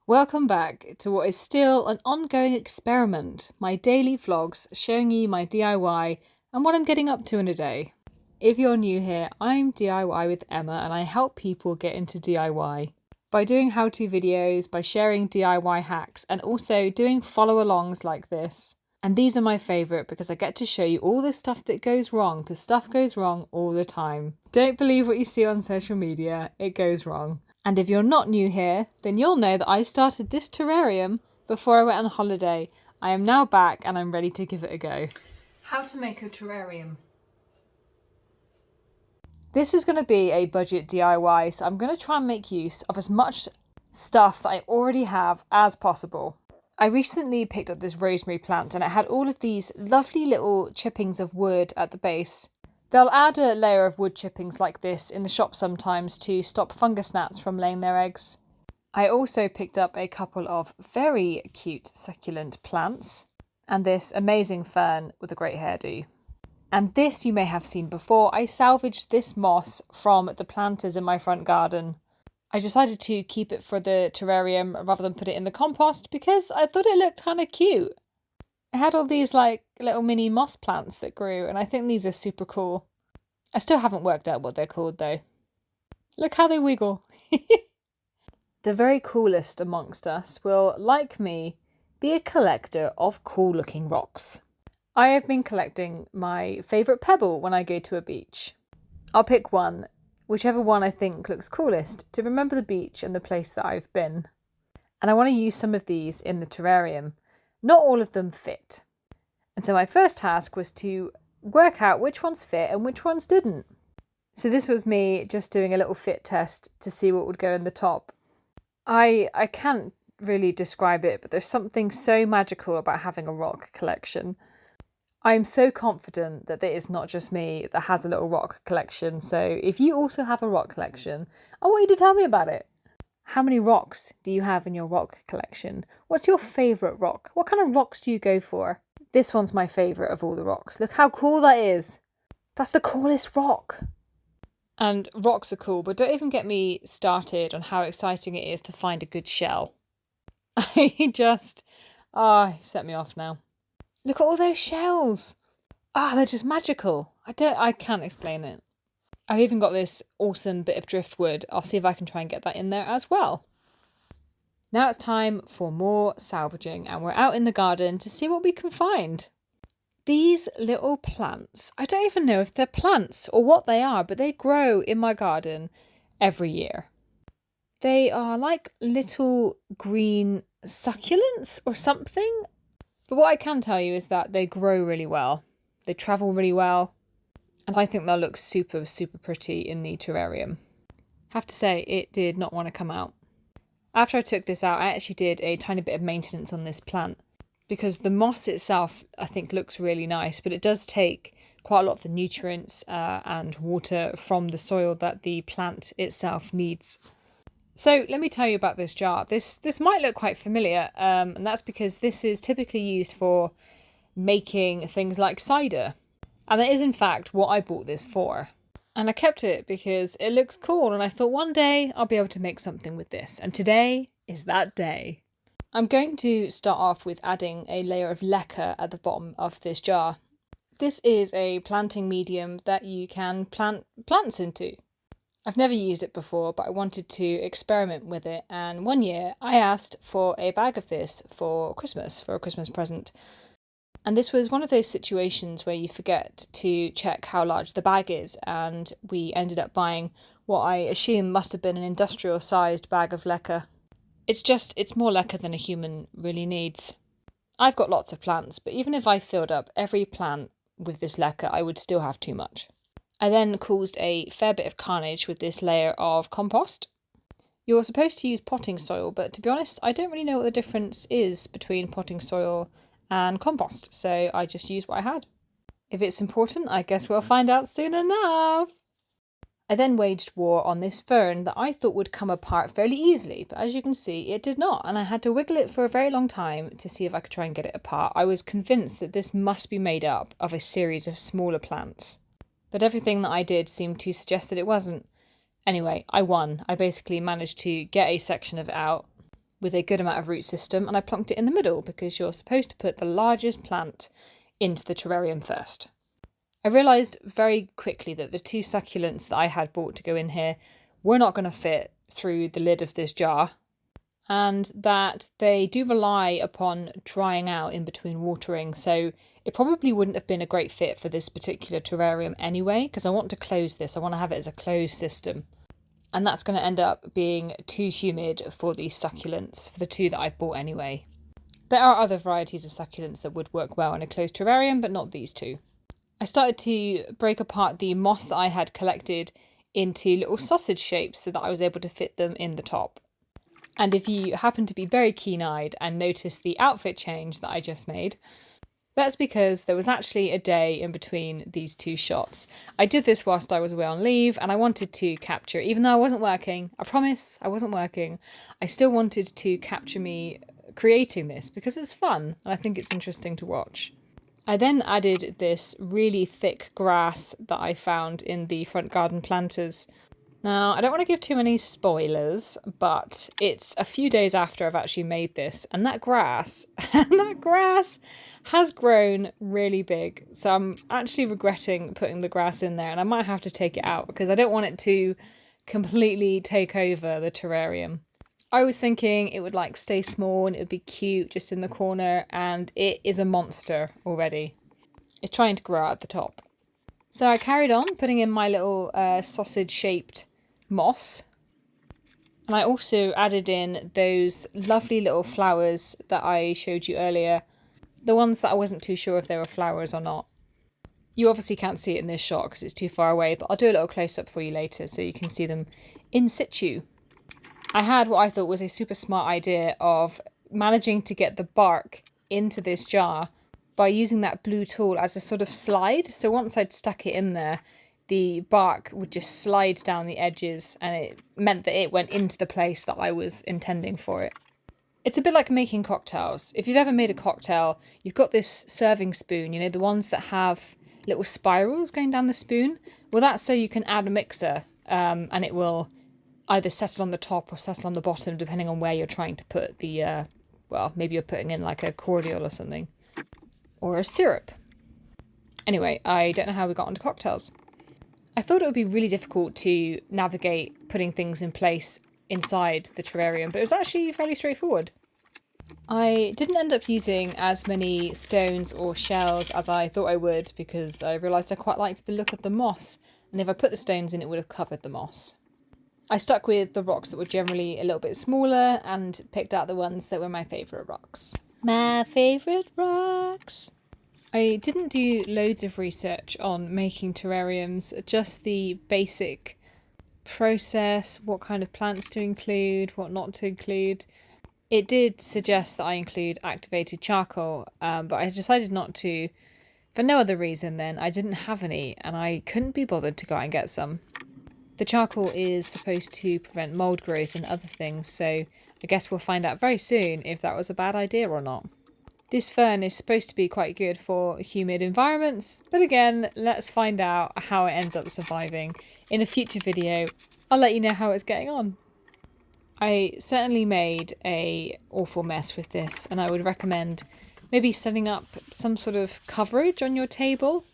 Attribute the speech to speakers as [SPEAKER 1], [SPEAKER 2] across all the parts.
[SPEAKER 1] Welcome back to what is still an ongoing experiment, my daily vlogs showing you my DIY and what I'm getting up to in a day. If you're new here, I'm DIY with Emma and I help people get into DIY by doing how-to videos, by sharing DIY hacks and also doing follow-alongs like this. And these are my favourite because I get to show you all the stuff that goes wrong, because stuff goes wrong all the time. Don't believe what you see on social media, it goes wrong. And if you're not new here, then you'll know that I started this terrarium before I went on holiday. I am now back and I'm ready to give it a go. How to make a terrarium. This is going to be a budget DIY, so I'm going to try and make use of as much stuff that I already have as possible. I recently picked up this rosemary plant and it had all of these lovely little chippings of wood at the base. They'll add a layer of wood chippings like this in the shop sometimes to stop fungus gnats from laying their eggs. I also picked up a couple of very cute succulent plants and this amazing fern with a great hairdo. And this you may have seen before. I salvaged this moss from the planters in my front garden. I decided to keep it for the terrarium rather than put it in the compost because I thought it looked kind of cute. It had all these like little mini moss plants that grew and I think these are super cool. I still haven't worked out what they're called though. Look how they wiggle. The very coolest amongst us will, like me, be a collector of cool looking rocks. I have been collecting my favourite pebble when I go to a beach. I'll pick one, whichever one I think looks coolest, to remember the beach and the place that I've been. And I want to use some of these in the terrarium. Not all of them fit. And so my first task was to work out which ones fit and which ones didn't. So this was me just doing a little fit test to see what would go in the top. I can't really describe it, but there's something so magical about having a rock collection. I'm so confident that it is not just me that has a little rock collection. So if you also have a rock collection, I want you to tell me about it. How many rocks do you have in your rock collection? What's your favourite rock? What kind of rocks do you go for? This one's my favourite of all the rocks. Look how cool that is. That's the coolest rock. And rocks are cool, but don't even get me started on how exciting it is to find a good shell. You set me off now. Look at all those shells. They're just magical. I can't explain it. I've even got this awesome bit of driftwood. I'll see if I can try and get that in there as well. Now it's time for more salvaging and we're out in the garden to see what we can find. These little plants, I don't even know if they're plants or what they are, but they grow in my garden every year. They are like little green succulents or something. But what I can tell you is that they grow really well. They travel really well. And I think they'll look super, super pretty in the terrarium. Have to say, it did not want to come out. After I took this out, I actually did a tiny bit of maintenance on this plant because the moss itself, I think, looks really nice, but it does take quite a lot of the nutrients and water from the soil that the plant itself needs. So let me tell you about this jar. This might look quite familiar, and that's because this is typically used for making things like cider. And that is in fact what I bought this for. And I kept it because it looks cool and I thought one day I'll be able to make something with this. And today is that day. I'm going to start off with adding a layer of leca at the bottom of this jar. This is a planting medium that you can plant plants into. I've never used it before, but I wanted to experiment with it. And one year I asked for a bag of this for Christmas, for a Christmas present. And this was one of those situations where you forget to check how large the bag is, and we ended up buying what I assume must have been an industrial-sized bag of leca. It's more leca than a human really needs. I've got lots of plants, but even if I filled up every plant with this leca, I would still have too much. I then caused a fair bit of carnage with this layer of compost. You're supposed to use potting soil, but to be honest, I don't really know what the difference is between potting soil and compost, so I just used what I had. If it's important, I guess we'll find out soon enough. I then waged war on this fern that I thought would come apart fairly easily, but as you can see, it did not, and I had to wiggle it for a very long time to see if I could try and get it apart. I was convinced that this must be made up of a series of smaller plants, but everything that I did seemed to suggest that it wasn't. Anyway, I won. I basically managed to get a section of it out. with a good amount of root system, and I plunked it in the middle because you're supposed to put the largest plant into the terrarium first. I realised very quickly that the 2 succulents that I had bought to go in here were not going to fit through the lid of this jar, and that they do rely upon drying out in between watering, so it probably wouldn't have been a great fit for this particular terrarium anyway, because I want to close this. I want to have it as a closed system, and that's going to end up being too humid for these succulents, for the 2 that I've bought anyway. There are other varieties of succulents that would work well in a closed terrarium, but not these 2. I started to break apart the moss that I had collected into little sausage shapes so that I was able to fit them in the top. And if you happen to be very keen-eyed and notice the outfit change that I just made, that's because there was actually a day in between these 2 shots. I did this whilst I was away on leave, and I wanted to capture, even though I wasn't working, I promise I wasn't working, I still wanted to capture me creating this because it's fun and I think it's interesting to watch. I then added this really thick grass that I found in the front garden planters. Now, I don't want to give too many spoilers, but it's a few days after I've actually made this, and that grass has grown really big. So I'm actually regretting putting the grass in there, and I might have to take it out because I don't want it to completely take over the terrarium. I was thinking it would like stay small and it would be cute just in the corner, and it is a monster already. It's trying to grow out the top. So I carried on putting in my little sausage-shaped moss, and I also added in those lovely little flowers that I showed you earlier, the ones that I wasn't too sure if they were flowers or not. You obviously can't see it in this shot because it's too far away, but I'll do a little close-up for you later so you can see them in situ. I had what I thought was a super smart idea of managing to get the bark into this jar by using that blue tool as a sort of slide. So once I'd stuck it in there, the bark would just slide down the edges, and it meant that it went into the place that I was intending for it. It's a bit like making cocktails. If you've ever made a cocktail, you've got this serving spoon, you know, the ones that have little spirals going down the spoon. Well, that's so you can add a mixer and it will either settle on the top or settle on the bottom, depending on where you're trying to put the, well, maybe you're putting in like a cordial or something. Or a syrup. Anyway, I don't know how we got onto cocktails. I thought it would be really difficult to navigate putting things in place inside the terrarium, but it was actually fairly straightforward. I didn't end up using as many stones or shells as I thought I would because I realised I quite liked the look of the moss, and if I put the stones in it would have covered the moss. I stuck with the rocks that were generally a little bit smaller and picked out the ones that were my favourite rocks. My favourite rocks! I didn't do loads of research on making terrariums, just the basic process, what kind of plants to include, what not to include. It did suggest that I include activated charcoal, but I decided not to for no other reason than I didn't have any and I couldn't be bothered to go out and get some. The charcoal is supposed to prevent mould growth and other things, so I guess we'll find out very soon if that was a bad idea or not. This fern is supposed to be quite good for humid environments, but again, let's find out how it ends up surviving. In a future video, I'll let you know how it's getting on. I certainly made an awful mess with this, and I would recommend maybe setting up some sort of coverage on your table,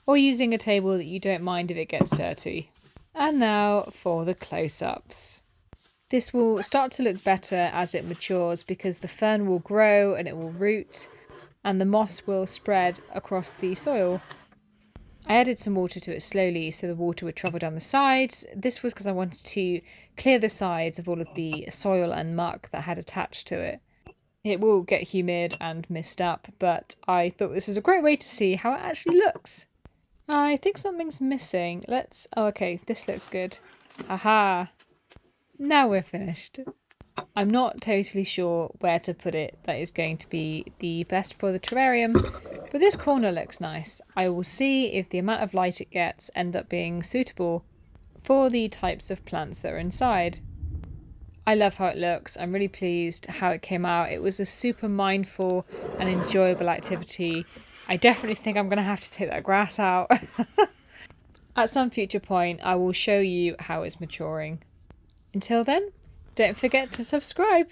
[SPEAKER 1] or using a table that you don't mind if it gets dirty. And now for the close-ups. This will start to look better as it matures because the fern will grow and it will root and the moss will spread across the soil. I added some water to it slowly so the water would travel down the sides. This was because I wanted to clear the sides of all of the soil and muck that had attached to it. It will get humid and mist up, but I thought this was a great way to see how it actually looks. I think something's missing. Oh, okay, this looks good. Aha! Now we're finished. I'm not totally sure where to put it that is going to be the best for the terrarium, but this corner looks nice. I will see if the amount of light it gets ends up being suitable for the types of plants that are inside. I love how it looks. I'm really pleased how it came out. It was a super mindful and enjoyable activity. I definitely think I'm going to have to take that grass out. At some future point, I will show you how it's maturing. Until then, don't forget to subscribe.